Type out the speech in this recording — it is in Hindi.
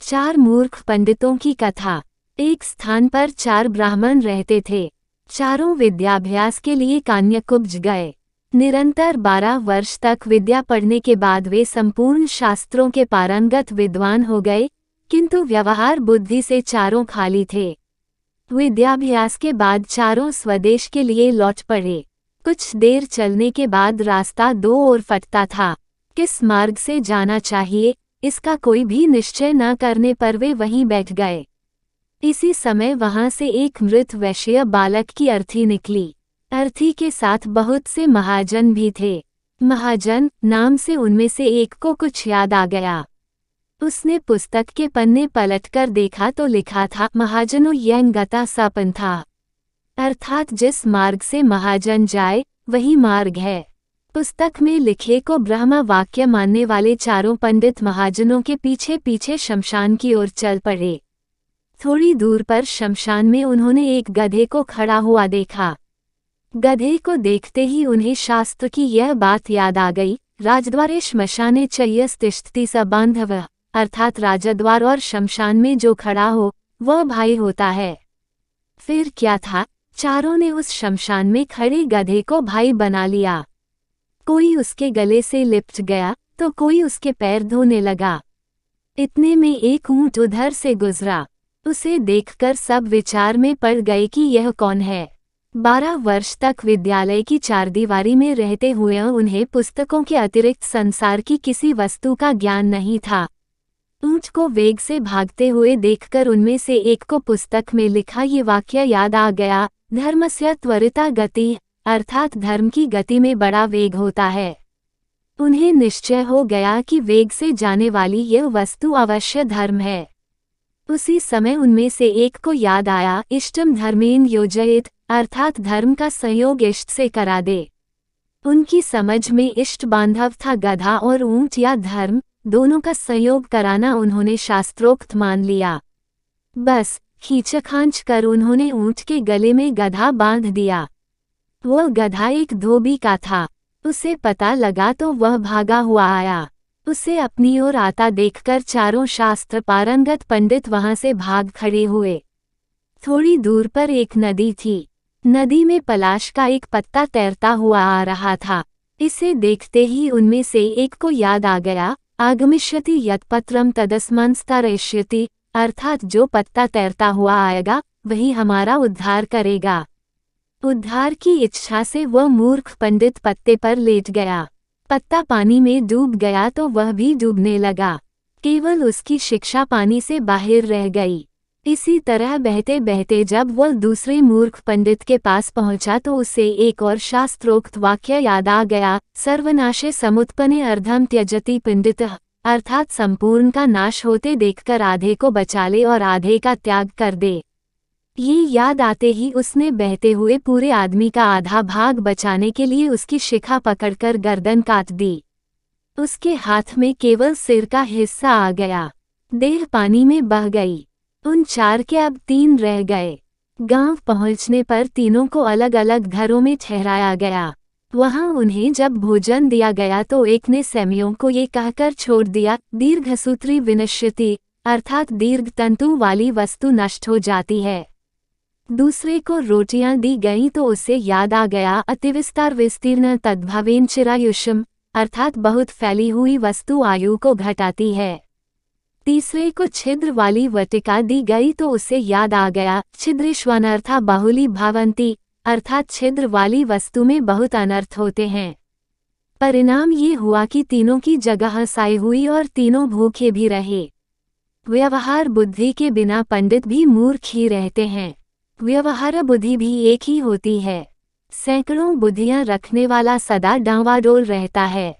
4 मूर्ख पंडितों की कथा। एक स्थान पर 4 ब्राह्मण रहते थे। चारों विद्याभ्यास के लिए कान्यकुब्ज गए। निरंतर 12 वर्ष तक विद्या पढ़ने के बाद वे संपूर्ण शास्त्रों के पारंगत विद्वान हो गए, किंतु व्यवहार बुद्धि से चारों खाली थे। विद्याभ्यास के बाद चारों स्वदेश के लिए लौट पड़े। कुछ देर चलने के बाद रास्ता 2 ओर फटता था। किस मार्ग से जाना चाहिए, इसका कोई भी निश्चय न करने पर वे वहीं बैठ गए। इसी समय वहां से एक मृत वैश्य बालक की अर्थी निकली। अर्थी के साथ बहुत से महाजन भी थे। महाजन नाम से उनमें से एक को कुछ याद आ गया। उसने पुस्तक के पन्ने पलटकर देखा तो लिखा था, महाजनों यह गता सपंथा, अर्थात जिस मार्ग से महाजन जाए वही मार्ग है। पुस्तक में लिखे को ब्रह्म वाक्य मानने वाले चारों पंडित महाजनों के पीछे पीछे शमशान की ओर चल पड़े। थोड़ी दूर पर शमशान में उन्होंने एक गधे को खड़ा हुआ देखा। गधे को देखते ही उन्हें शास्त्र की यह बात याद आ गई, राजद्वारे श्मशाने चयस्तिष्ठति स बांधव, अर्थात राजद्वार और शमशान में जो खड़ा हो वह भाई होता है। फिर क्या था, चारों ने उस शमशान में खड़े गधे को भाई बना लिया। कोई उसके गले से लिपट गया तो कोई उसके पैर धोने लगा। इतने में एक ऊंट उधर से गुजरा। उसे देखकर सब विचार में पड़ गए कि यह कौन है। 12 वर्ष तक विद्यालय की चारदीवारी में रहते हुए उन्हें पुस्तकों के अतिरिक्त संसार की किसी वस्तु का ज्ञान नहीं था। ऊंट को वेग से भागते हुए देखकर उनमें से एक को पुस्तक में लिखा ये वाक्य याद आ गया, धर्मस्य त्वरिता गति, अर्थात धर्म की गति में बड़ा वेग होता है। उन्हें निश्चय हो गया कि वेग से जाने वाली यह वस्तु अवश्य धर्म है। उसी समय उनमें से एक को याद आया, इष्टम धर्मेन योजयेत, अर्थात धर्म का संयोग इष्ट से करा दे। उनकी समझ में इष्ट बांधव था गधा और ऊंट या धर्म, दोनों का संयोग कराना उन्होंने शास्त्रोक्त मान लिया। बस खींचखांच कर उन्होंने ऊंट के गले में गधा बांध दिया। वह गधा एक धोबी का था। उसे पता लगा तो वह भागा हुआ आया। उसे अपनी ओर आता देखकर चारों शास्त्र पारंगत पंडित वहां से भाग खड़े हुए। थोड़ी दूर पर एक नदी थी। नदी में पलाश का एक पत्ता तैरता हुआ आ रहा था। इसे देखते ही उनमें से एक को याद आ गया, आगमिष्यति यत्पत्रम तदस्मांस्तरयिष्यति, अर्थात जो पत्ता तैरता हुआ आएगा वही हमारा उद्धार करेगा। उद्धार की इच्छा से वह मूर्ख पंडित पत्ते पर लेट गया। पत्ता पानी में डूब गया तो वह भी डूबने लगा। केवल उसकी शिक्षा पानी से बाहर रह गई। इसी तरह बहते बहते जब वह दूसरे मूर्ख पंडित के पास पहुंचा तो उसे एक और शास्त्रोक्त वाक्य याद आ गया, सर्वनाशे समुत्पन्ने अर्धम त्यजति पंडितः, अर्थात संपूर्ण का नाश होते देखकर आधे को बचा ले और आधे का त्याग कर दे। ये याद आते ही उसने बहते हुए पूरे आदमी का आधा भाग बचाने के लिए उसकी शिखा पकड़कर गर्दन काट दी। उसके हाथ में केवल सिर का हिस्सा आ गया। देह पानी में बह गई। उन 4 के अब 3 रह गए। गांव पहुंचने पर तीनों को अलग अलग घरों में ठहराया गया। वहां उन्हें जब भोजन दिया गया तो एक ने सेमियों को ये कहकर छोड़ दिया, दीर्घसूत्री विनश्यति, अर्थात दीर्घ तंतु वाली वस्तु नष्ट हो जाती है। दूसरे को रोटियां दी गईं तो उसे याद आ गया, अतिविस्तार विस्तीर्ण तद्भवेन चिरायुष्यम, अर्थात बहुत फैली हुई वस्तु आयु को घटाती है। तीसरे को छिद्र वाली वटिका दी गई तो उसे याद आ गया, छिद्रेष्वनर्था बाहुली भावंती, अर्थात छिद्र वाली वस्तु में बहुत अनर्थ होते हैं। परिणाम ये हुआ कि तीनों की जगह साई हुई और तीनों भूखे भी रहे। व्यवहार बुद्धि के बिना पंडित भी मूर्ख ही रहते हैं। व्यवहार बुद्धि भी एक ही होती है। सैकड़ों बुद्धियां रखने वाला सदा डांवाडोल रहता है।